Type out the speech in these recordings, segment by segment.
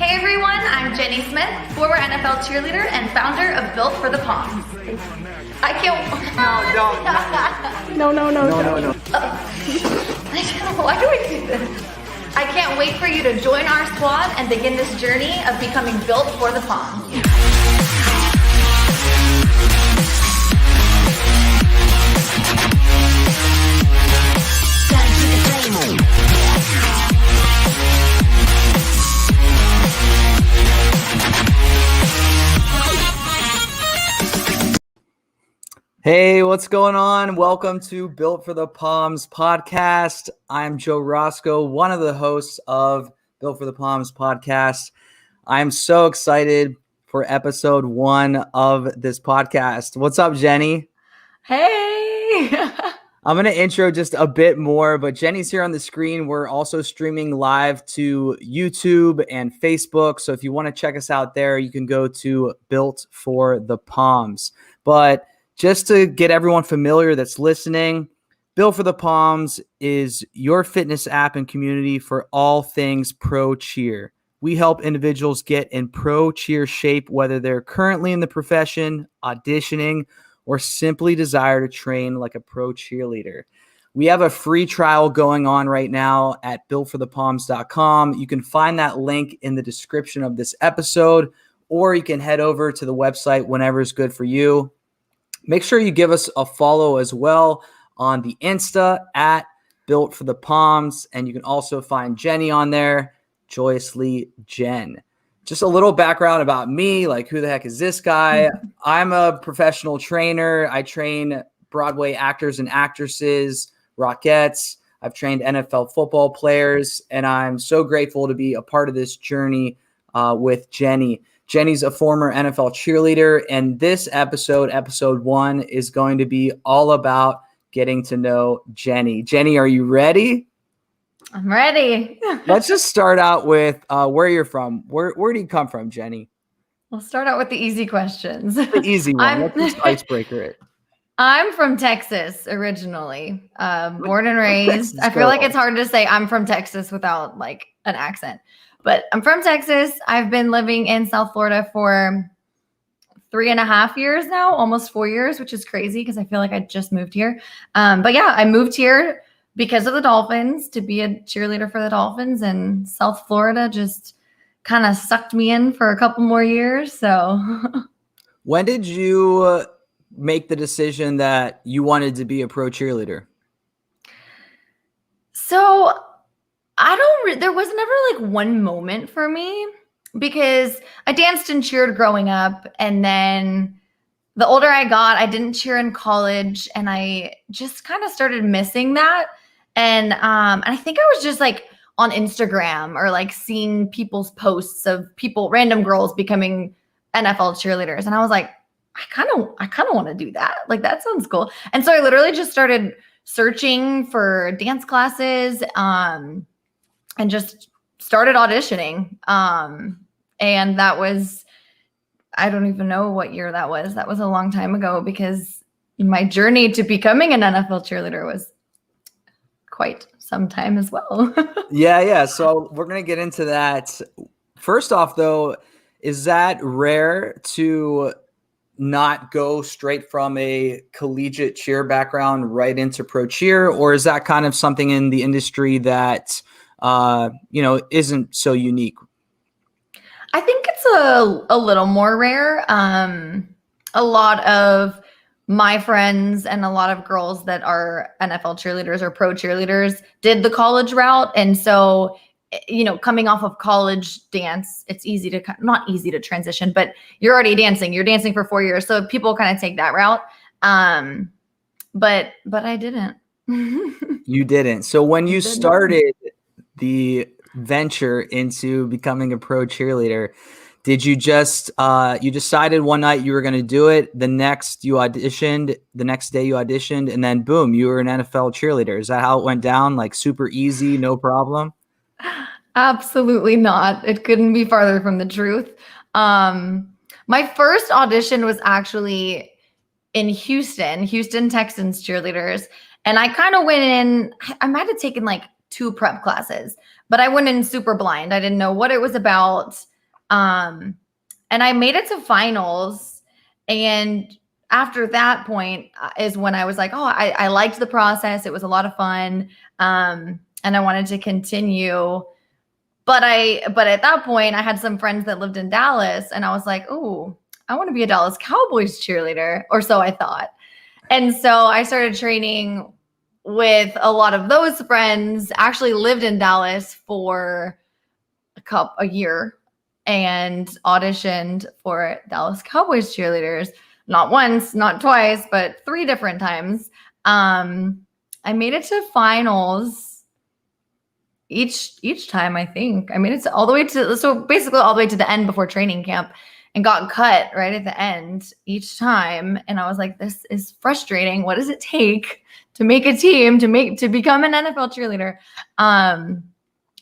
Hey everyone, I'm Jenny Smith, former NFL cheerleader and founder of Built for the Poms. I can't. No. Why do we do this? I can't wait for you to join our squad and begin this journey of becoming Built for the Poms. Hey, what's going on? Welcome to Built for the Poms podcast. I'm Joe Roscoe, one of the hosts of Built for the Poms podcast. I'm so excited for episode 1 of this podcast. What's up, Jenny? Hey! I'm going to intro just a bit more, but Jenny's here on the screen. We're also streaming live to YouTube and Facebook. So if you want to check us out there, you can go to Built for the Poms. But just to get everyone familiar that's listening, Built for the Poms is your fitness app and community for all things pro cheer. We help individuals get in pro cheer shape, whether they're currently in the profession, auditioning, or simply desire to train like a pro cheerleader. We have a free trial going on right now at builtforthepoms.com. You can find that link in the description of this episode, or you can head over to the website whenever is good for you. Make sure you give us a follow as well on the Insta at Built for the Poms. And you can also find Jenny on there, Joyously Jen. Just a little background about me, like who the heck is this guy? I'm a professional trainer. I train Broadway actors and actresses, Rockettes. I've trained NFL football players, and I'm so grateful to be a part of this journey with Jenny. Jenny's a former NFL cheerleader, and this episode 1, is going to be all about getting to know Jenny. Jenny, are you ready? I'm ready. Let's just start out with where you're from. Where do you come from, Jenny? We'll start out with the easy questions. The easy one. Let's just icebreaker it. I'm from Texas originally, born and raised. I feel like it's hard to say I'm from Texas without like an accent. But I'm from Texas. I've been living in South Florida for 3.5 years now, almost 4 years, which is crazy because I feel like I just moved here. But yeah, I moved here because of the Dolphins, to be a cheerleader for the Dolphins, and South Florida just kind of sucked me in for a couple more years. So when did you make the decision that you wanted to be a pro cheerleader? So there was never like one moment for me, because I danced and cheered growing up. And then the older I got, I didn't cheer in college, and I just kind of started missing that. And I think I was just like on Instagram or like seeing people's posts of random girls becoming NFL cheerleaders. And I was like, I kind of want to do that. Like, that sounds cool. And so I literally just started searching for dance classes, and just started auditioning. And that was, I don't even know what year that was. That was a long time ago, because my journey to becoming an NFL cheerleader was quite some time as well. Yeah. So we're going to get into that. First off, though, is that rare to not go straight from a collegiate cheer background right into pro cheer? Or is that kind of something in the industry that isn't so unique? I think it's a little more rare. A lot of my friends and a lot of girls that are NFL cheerleaders or pro cheerleaders did the college route. And so, coming off of college dance, it's not easy to transition, but you're already dancing. You're dancing for 4 years. So people kind of take that route. But I didn't. You didn't. So when you started the venture into becoming a pro cheerleader, did you just you decided one night you were going to do it, the next day you auditioned, and then boom, you were an NFL cheerleader? Is that how it went down? Like super easy, no problem? Absolutely not. It couldn't be farther from the truth. My first audition was actually in Houston Texans cheerleaders. And I kind of went in, I might've taken like 2 prep classes, but I went in super blind. I didn't know what it was about. And I made it to finals. And after that point is when I was like, oh, I liked the process. It was a lot of fun. And I wanted to continue. But at that point, I had some friends that lived in Dallas, and I was like, oh, I want to be a Dallas Cowboys cheerleader, or so I thought. And so I started training with a lot of those friends, actually lived in Dallas for a year and auditioned for Dallas Cowboys cheerleaders, not once, not twice, but 3 different times. I made it to finals each time. I think I made it all the way to, so basically all the way to the end before training camp, and got cut right at the end each time. And I was like, this is frustrating. What does it take to make a team, to become an NFL cheerleader?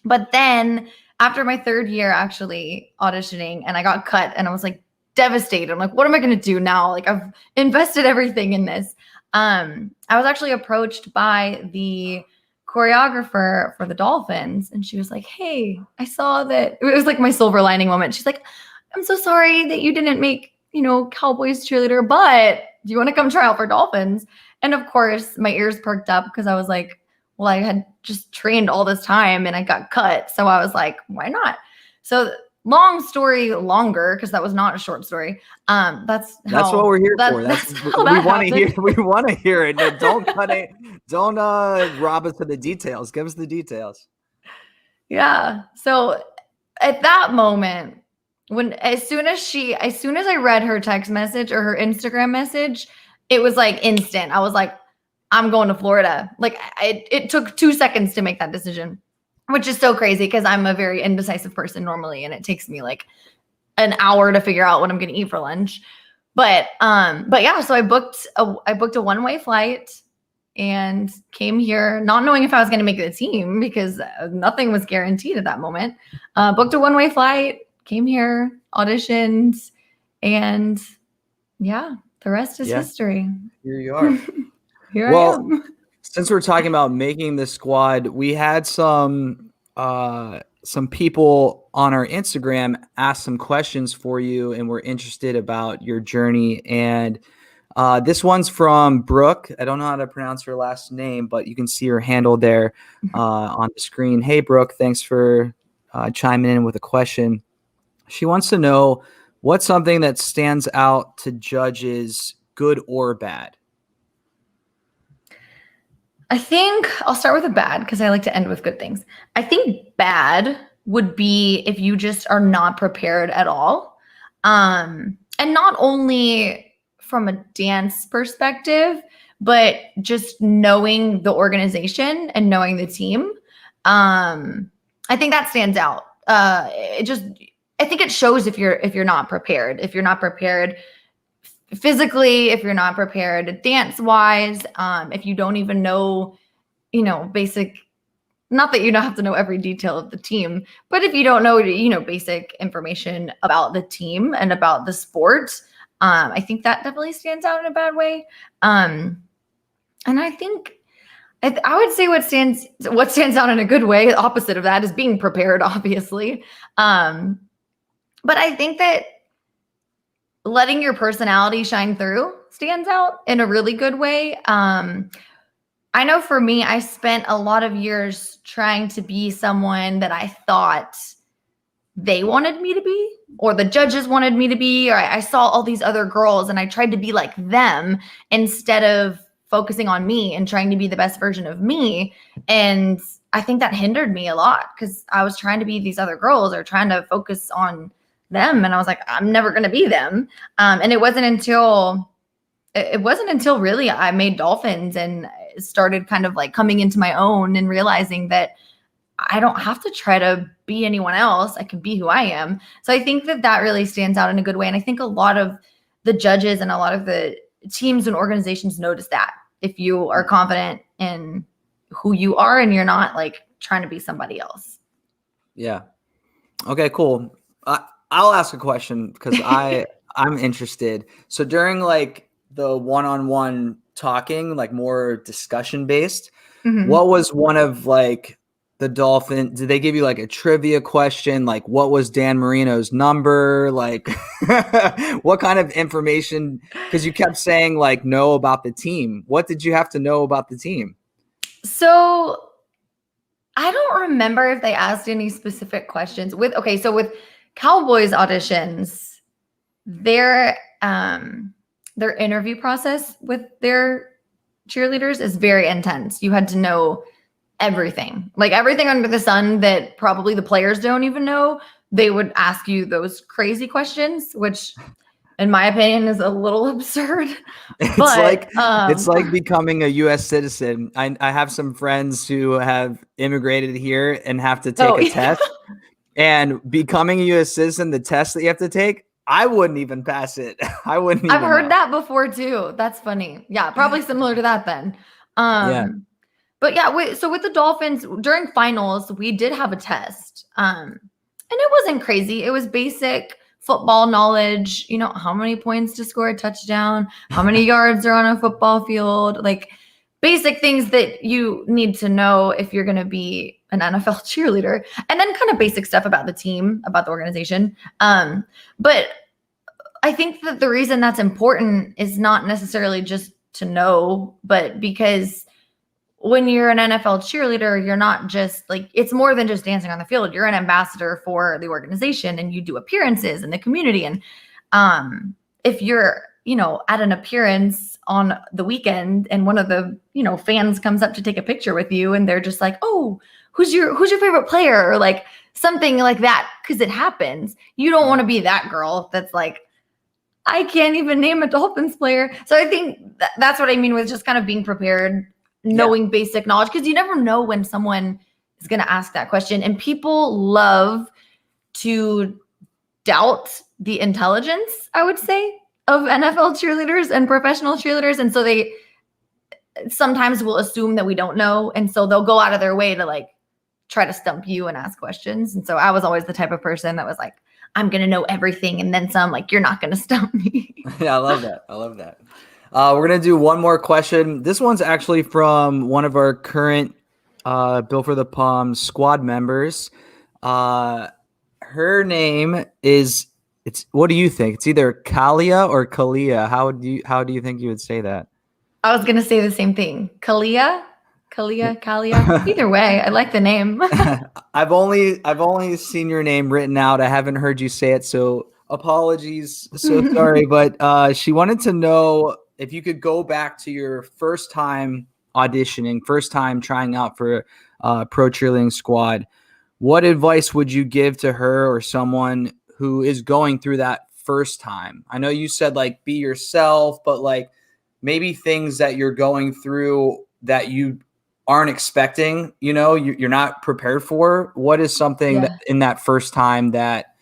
But then after my 3rd year actually auditioning, and I got cut, and I was like devastated. I'm like, what am I going to do now? Like, I've invested everything in this. I was actually approached by the choreographer for the Dolphins, and she was like, hey, I saw that. It was like my silver lining moment. She's like, I'm so sorry that you didn't make, Cowboys cheerleader, but do you want to come try out for Dolphins? And of course, my ears perked up, because I was like, well, I had just trained all this time and I got cut. So I was like, why not? So long story longer, because that was not a short story. That's what we're here for. We want to hear it. No, don't cut it. Don't rob us of the details. Give us the details. Yeah. So at that moment, as soon as I read her text message or her Instagram message, it was like instant. I was like, I'm going to Florida. Like, it took 2 seconds to make that decision, which is so crazy, because I'm a very indecisive person normally, and it takes me like an hour to figure out what I'm going to eat for lunch. But yeah, so I booked a one-way flight and came here, not knowing if I was going to make the team, because nothing was guaranteed at that moment. Booked a one-way flight, came here, auditioned, and yeah, the rest is history. Here you are. Here I am. Since we're talking about making the squad, we had some people on our Instagram ask some questions for you, and we're interested about your journey. And this one's from Brooke. I don't know how to pronounce her last name, but you can see her handle there on the screen. Hey, Brooke, thanks for chiming in with a question. She wants to know, what's something that stands out to judges, good or bad? I think I'll start with a bad, because I like to end with good things. I think bad would be if you just are not prepared at all. And not only from a dance perspective, but just knowing the organization and knowing the team. I think that stands out. I think it shows if you're not prepared. If you're not prepared physically, if you're not prepared dance wise, if you don't even know, basic, not that you don't have to know every detail of the team, but if you don't know, basic information about the team and about the sport, I think that definitely stands out in a bad way. And I think I would say what stands out in a good way, the opposite of that, is being prepared, obviously. But I think that letting your personality shine through stands out in a really good way. I know for me, I spent a lot of years trying to be someone that I thought they wanted me to be, or the judges wanted me to be, or I saw all these other girls and I tried to be like them instead of focusing on me and trying to be the best version of me. And I think that hindered me a lot, because I was trying to be these other girls or trying to focus on them, and I was like, I'm never going to be them. And it wasn't until really I made Dolphins and started kind of like coming into my own and realizing that I don't have to try to be anyone else. I can be who I am. So I think that really stands out in a good way. And I think a lot of the judges and a lot of the teams and organizations notice that if you are confident in who you are and you're not like trying to be somebody else. Yeah. Okay, cool. I'll ask a question, because I'm interested. So during like the one-on-one talking, like more discussion based, what was one of like the Dolphin, did they give you like a trivia question? Like, what was Dan Marino's number? Like, what kind of information? Because you kept saying like, know about the team. What did you have to know about the team? So I don't remember if they asked any specific questions with Cowboys auditions, their interview process with their cheerleaders is very intense. You had to know everything, like everything under the sun that probably the players don't even know. They would ask you those crazy questions, which in my opinion is a little absurd. It's like becoming a U.S. citizen. I have some friends who have immigrated here and have to take a test. And becoming a U.S. citizen, the test that you have to take, I wouldn't even pass it. I've heard that before too. That's funny. Yeah, probably similar to that then. But yeah, so with the Dolphins during finals, we did have a test. And it wasn't crazy. It was basic football knowledge, how many points to score a touchdown, how many yards are on a football field, like basic things that you need to know if you're going to be an NFL cheerleader, and then kind of basic stuff about the team, about the organization. But I think that the reason that's important is not necessarily just to know, but because when you're an NFL cheerleader, you're not just like, it's more than just dancing on the field. You're an ambassador for the organization and you do appearances in the community. And if you're, at an appearance on the weekend and one of the, fans comes up to take a picture with you and they're just like, oh, who's your favorite player? Or like something like that. Cause it happens. You don't want to be that girl that's like, I can't even name a Dolphins player. So I think that's what I mean with just kind of being prepared, knowing basic knowledge, because you never know when someone is going to ask that question. And people love to doubt the intelligence, I would say, of NFL cheerleaders and professional cheerleaders. And so they sometimes will assume that we don't know. And so they'll go out of their way to like try to stump you and ask questions. And so I was always the type of person that was like, I'm going to know everything. And then some, like, you're not going to stump me. Yeah, I love that. We're going to do one more question. This one's actually from one of our current Built for the Poms squad members. Her name is, what do you think? It's either Kalia or Kalia. How do you think you would say that? I was going to say the same thing. Kalia. Either way, I like the name. I've only seen your name written out. I haven't heard you say it, so apologies. So sorry, but she wanted to know if you could go back to your first time auditioning, first time trying out for pro cheerleading squad. What advice would you give to her or someone who is going through that first time? I know you said like be yourself, but like maybe things that you're going through that you aren't expecting, you're not prepared for. What is something that in that first time that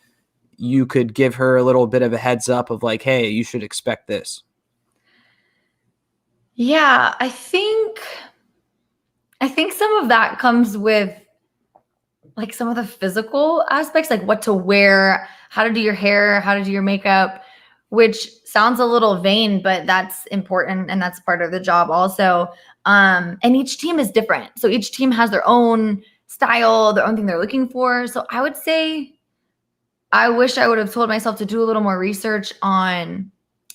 you could give her a little bit of a heads up of like, hey, you should expect this? Yeah, I think some of that comes with like some of the physical aspects, like what to wear, how to do your hair, how to do your makeup, which sounds a little vain, but that's important. And that's part of the job also. And each team is different. So each team has their own style, their own thing they're looking for. So I would say, I wish I would have told myself to do a little more research on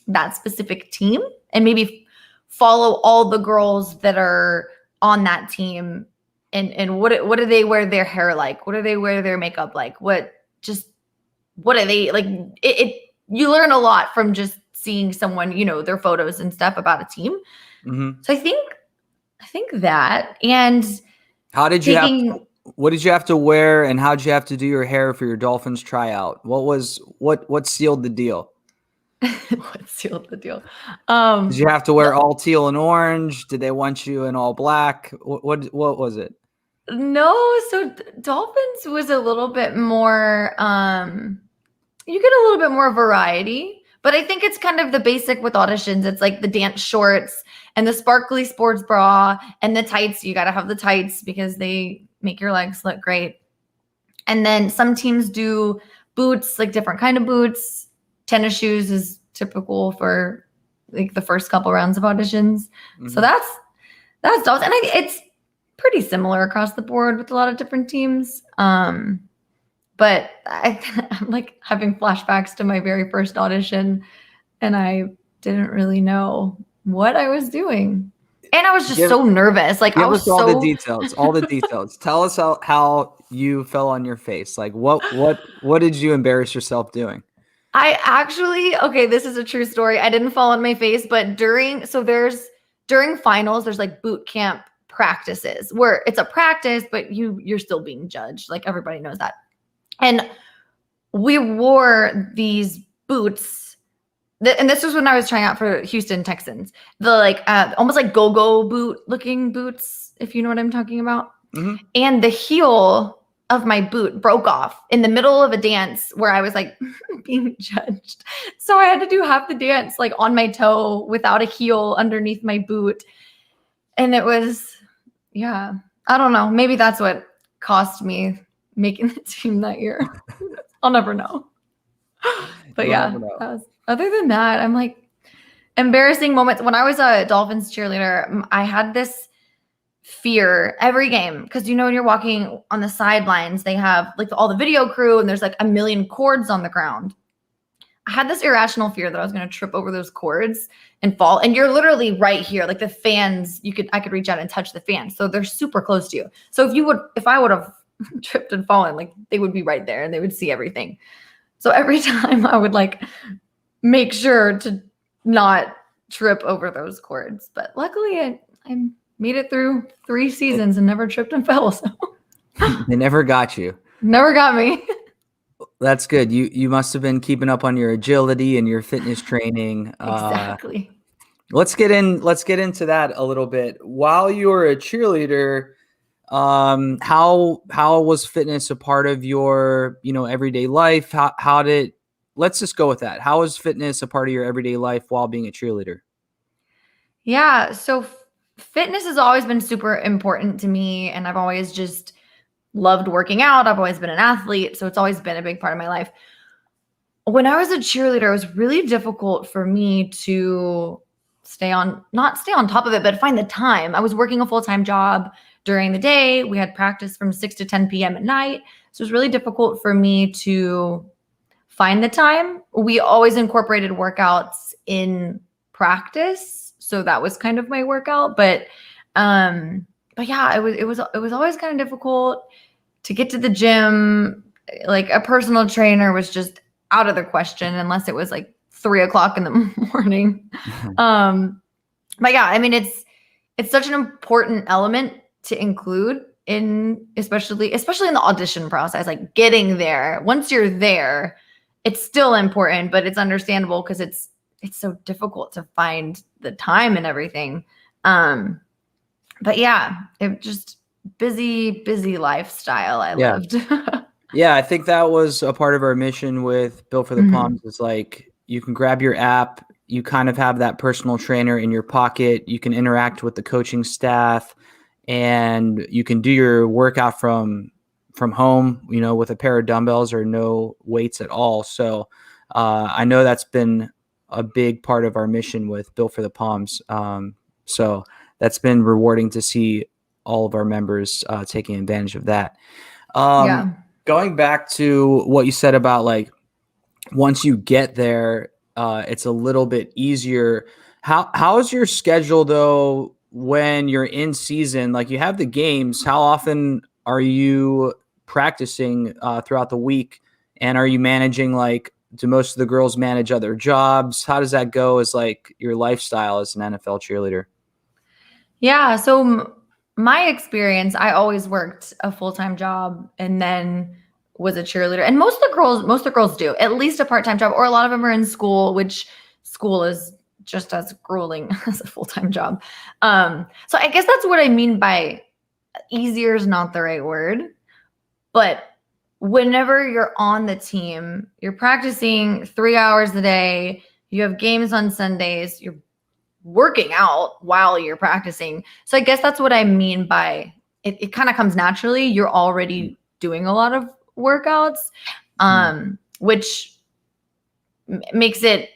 that specific team and maybe follow all the girls that are on that team. And what do they wear their hair like? What do they wear their makeup like? What are they like? You learn a lot from just seeing someone, their photos and stuff about a team. Mm-hmm. So I think that. And what did you have to wear and how did you have to do your hair for your Dolphins tryout? What sealed the deal? What sealed the deal? Did you have to wear all teal and orange? Did they want you in all black? What was it? No, so Dolphins was a little bit more, you get a little bit more variety, but I think it's kind of the basic with auditions. It's like the dance shorts and the sparkly sports bra and the tights. You got to have the tights because they make your legs look great. And then some teams do boots, like different kind of boots. Tennis shoes is typical for like the first couple rounds of auditions. Mm-hmm. So that's Dolphins. And it's pretty similar across the board with a lot of different teams. But I'm like having flashbacks to my very first audition, and I didn't really know what I was doing. And I was just so nervous. Like I Give was us all the so details. All the details. Tell us how you fell on your face. Like what did you embarrass yourself doing? I actually, okay, this is a true story. I didn't fall on my face, but during finals, there's like boot camp practices where it's a practice, but you're still being judged. Like everybody knows that. And we wore these boots. And this was when I was trying out for Houston Texans. The like almost like go-go boot looking boots, if you know what I'm talking about. Mm-hmm. And the heel of my boot broke off in the middle of a dance where I was like being judged. So I had to do half the dance like on my toe without a heel underneath my boot. And it was, yeah, I don't know. Maybe that's what cost me making the team that year. I'll never know. But yeah, other than that, I'm like embarrassing moments. When I was a Dolphins cheerleader, I had this fear every game because when you're walking on the sidelines, they have like all the video crew and there's like a million cords on the ground. I had this irrational fear that I was going to trip over those cords and fall. And you're literally right here, like the fans. I could reach out and touch the fans, so they're super close to you. So if I would have tripped and fallen, like they would be right there and they would see everything. So every time I would like make sure to not trip over those cords. But luckily I made it through 3 seasons and never tripped and fell. So they never got you. Never got me. That's good. You must have been keeping up on your agility and your fitness training. Exactly. Let's get into that a little bit. While you were a cheerleader, how was fitness a part of your, everyday life? Let's just go with that. How was fitness a part of your everyday life while being a cheerleader? Yeah. So fitness has always been super important to me. And I've always just loved working out. I've always been an athlete. So it's always been a big part of my life. When I was a cheerleader, it was really difficult for me to not stay on top of it, but find the time. I was working a full-time job during the day. We had practice from 6 to 10 p.m. at night. So it was really difficult for me to find the time. We always incorporated workouts in practice. So that was kind of my workout. But yeah, it was always kind of difficult to get to the gym. Like a personal trainer was just out of the question unless it was like 3:00 in the morning. But yeah, I mean, it's such an important element to include in, especially in the audition process, like getting there. Once you're there, it's still important, but it's understandable because it's so difficult to find the time and everything. But yeah, it just busy lifestyle I lived. Yeah, I think that was a part of our mission with Built for the Poms. It's like you can grab your app, you kind of have that personal trainer in your pocket, you can interact with the coaching staff, and you can do your workout from home, with a pair of dumbbells or no weights at all. So I know that's been a big part of our mission with Built for the Poms. So that's been rewarding to see all of our members taking advantage of that. Going back to what you said about like once you get there, it's a little bit easier. How is your schedule though when you're in season? Like you have the games. How often are you practicing throughout the week? And are you managing, like, do most of the girls manage other jobs? How does that go as like your lifestyle as an NFL cheerleader? Yeah. So my experience, I always worked a full-time job and then was a cheerleader. And most of the girls do at least a part-time job, or a lot of them are in school, which school is just as grueling as a full-time job. So I guess that's what I mean by easier is not the right word, but whenever you're on the team, you're practicing 3 hours a day, you have games on Sundays, you're working out while you're practicing. So I guess that's what I mean by it kind of comes naturally. You're already doing a lot of workouts, which makes it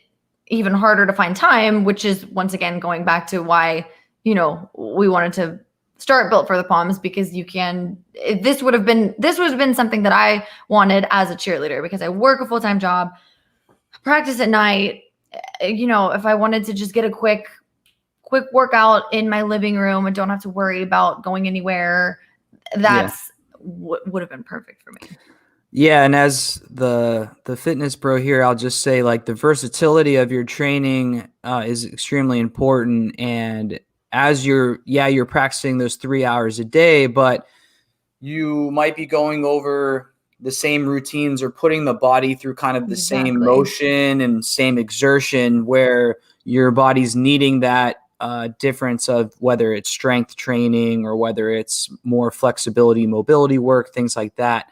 even harder to find time, which is once again going back to why, we wanted to start Built for the Poms, because this would have been something that I wanted as a cheerleader, because I work a full-time job, practice at night. If I wanted to just get a quick workout in my living room and don't have to worry about going anywhere, that's what would have been perfect for me. Yeah, and as the fitness bro here, I'll just say, like, the versatility of your training is extremely important. And as you're practicing those 3 hours a day, but you might be going over the same routines or putting the body through kind of the same motion and same exertion, where your body's needing that difference of whether it's strength training or whether it's more flexibility, mobility work, things like that.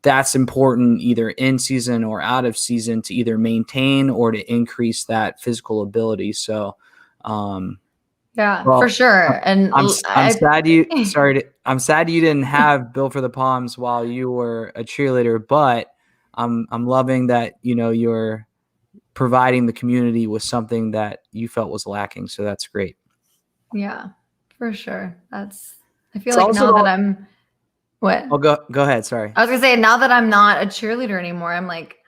That's important either in season or out of season to either maintain or to increase that physical ability. So, for sure. And I'm sad you didn't have Built for the Poms while you were a cheerleader, but I'm loving that, you're providing the community with something that you felt was lacking. So that's great. Yeah, for sure. I feel like now that I'm what? Oh, go ahead. Sorry. I was gonna say, now that I'm not a cheerleader anymore, I'm like,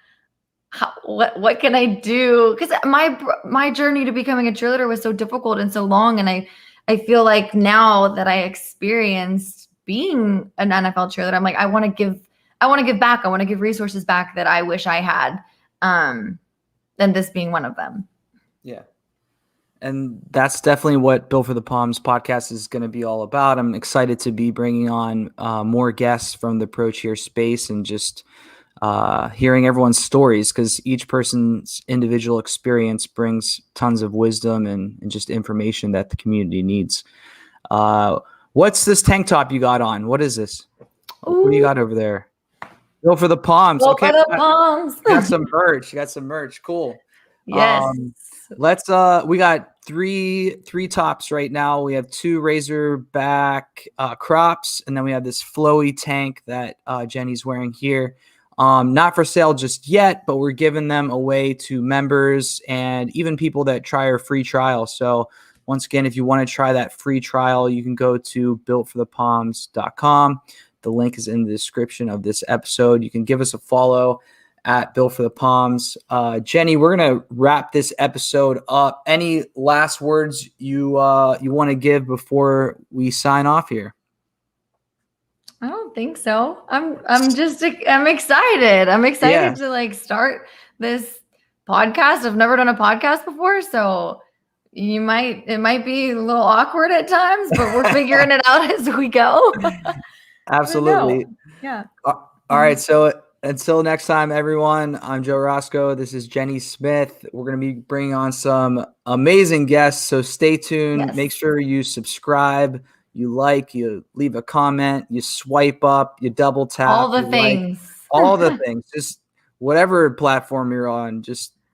what can I do? Because my journey to becoming a cheerleader was so difficult and so long, and I feel like now that I experienced being an NFL cheerleader, I'm like, I want to give back. I want to give resources back that I wish I had, and this being one of them. Yeah. And that's definitely what Built for the Poms podcast is going to be all about. I'm excited to be bringing on more guests from the pro cheer space and just hearing everyone's stories, because each person's individual experience brings tons of wisdom and just information that the community needs. What's this tank top you got on? What is this? Ooh. What do you got over there? Built for the Poms. Built for the Poms. You got some merch. You got some merch. Cool. Yes. We got three tops right now. We have 2 Razorback crops, and then we have this flowy tank that Jenny's wearing here. Not for sale just yet, but we're giving them away to members and even people that try our free trial. So once again, if you want to try that free trial, you can go to builtforthepoms.com. The link is in the description of this episode. You can give us a follow at Built for the Poms. Jenny, we're going to wrap this episode up. Any last words you want to give before we sign off here? I don't think so. I'm excited. I'm excited to start this podcast. I've never done a podcast before, so it might be a little awkward at times, but we're figuring it out as we go. Absolutely. Yeah. All right. So until next time, everyone, I'm Joe Roscoe. This is Jenny Smith. We're going to be bringing on some amazing guests. So stay tuned. Yes. Make sure you subscribe, you like, you leave a comment, you swipe up, you double tap. All the things. All the things. Just whatever platform you're on,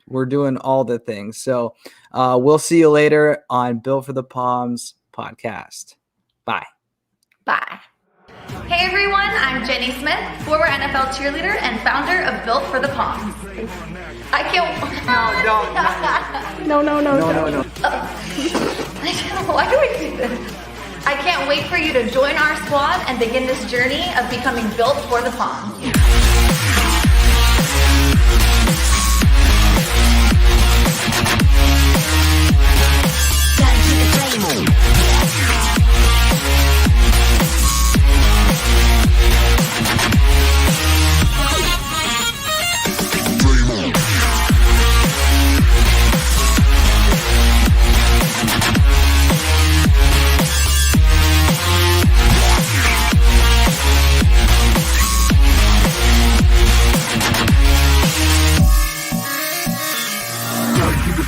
we're doing all the things. So we'll see you later on Built for the Poms podcast. Bye. Bye. Hey everyone, I'm Jenny Smith, former NFL cheerleader and founder of Built for the Poms. I can't. No. Why do we do this? I can't wait for you to join our squad and begin this journey of becoming Built for the Poms.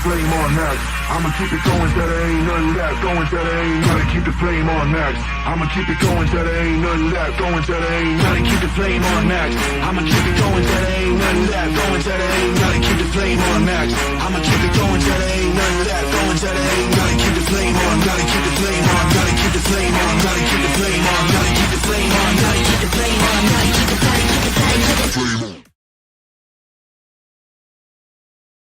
Flame on max. I'ma keep it going till there ain't none left. Going till there ain't nothing. Keep the flame on max. I'ma keep it going till there ain't none left. Going till there ain't nothing. Keep the flame on max. I'ma keep it going till there ain't none left. Going till there ain't nothing. Keep the flame on max. I'ma keep it going till there ain't none left.